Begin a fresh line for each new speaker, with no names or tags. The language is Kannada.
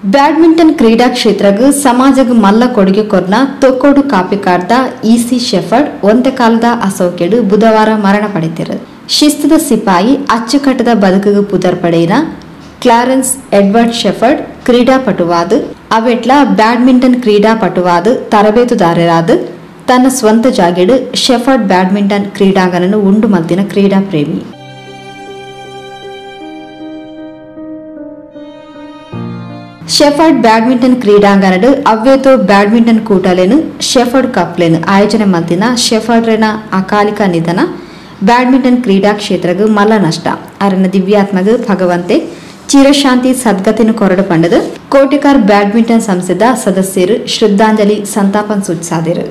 ಬ್ಯಾಡ್ಮಿಂಟನ್ ಕ್ರೀಡಾ ಕ್ಷೇತ್ರಗೂ ಸಮಾಜಗೂ ಮಲ್ಲ ಕೊಡುಗೆ ಕೊರ್ನ ತೊಕ್ಕೋಡು ಕಾಪಿಕಾರ್ದ ಇಸಿ ಶೆಫರ್ಡ್ ಒಂದೇ ಕಾಲದ ಅಸೌಕೆಡು ಬುಧವಾರ ಮರಣ ಪಡೆದಿರು. ಶಿಸ್ತದ ಸಿಪಾಯಿ ಅಚ್ಚುಕಟ್ಟದ ಬದುಕಿಗೂ ಪುದರ್ ಪಡೆಯಿನ ಕ್ಲಾರೆನ್ಸ್ ಎಡ್ವರ್ಡ್ ಶೆಫರ್ಡ್ ಕ್ರೀಡಾಪಟುವಾದ ಅವೆಟ್ಲ ಬ್ಯಾಡ್ಮಿಂಟನ್ ಕ್ರೀಡಾಪಟುವಾದ ತರಬೇತುದಾರರಾದ ತನ್ನ ಸ್ವಂತ ಜಾಗೆಡು ಶೆಫರ್ಡ್ ಬ್ಯಾಡ್ಮಿಂಟನ್ ಕ್ರೀಡಾಂಗಣನು ಉಂಡು ಮಲ್ತಿನ ಕ್ರೀಡಾ ಪ್ರೇಮಿ. ಶೆಫರ್ಡ್ ಬ್ಯಾಡ್ಮಿಂಟನ್ ಕ್ರೀಡಾಂಗಣಡು ಅವ್ವೇತೋ ಬ್ಯಾಡ್ಮಿಂಟನ್ ಕೂಟಲೇನು ಶೆಫರ್ಡ್ ಕಪ್ಲೇನು ಆಯೋಜನೆ ಮಲ್ತಿನ ಶೆಫರ್ಡ್ನ ಅಕಾಲಿಕ ನಿಧನ ಬ್ಯಾಡ್ಮಿಂಟನ್ ಕ್ರೀಡಾ ಕ್ಷೇತ್ರಗೂ ಮಲ್ಲ ನಷ್ಟ ಅರನ ದಿವ್ಯಾತ್ಮಗೂ ಭಗವಂತೆ ಚಿರಶಾಂತಿ ಸದ್ಗತಿನ ಕೊರಡು ಪಂಡದು ಕೋಟಿಕಾರ್ ಬ್ಯಾಡ್ಮಿಂಟನ್ ಸಂಸ್ಥೆದ ಸದಸ್ಯರು ಶ್ರದ್ಧಾಂಜಲಿ ಸಂತಾಪನ್ ಸೂಚಿಸಿದರು.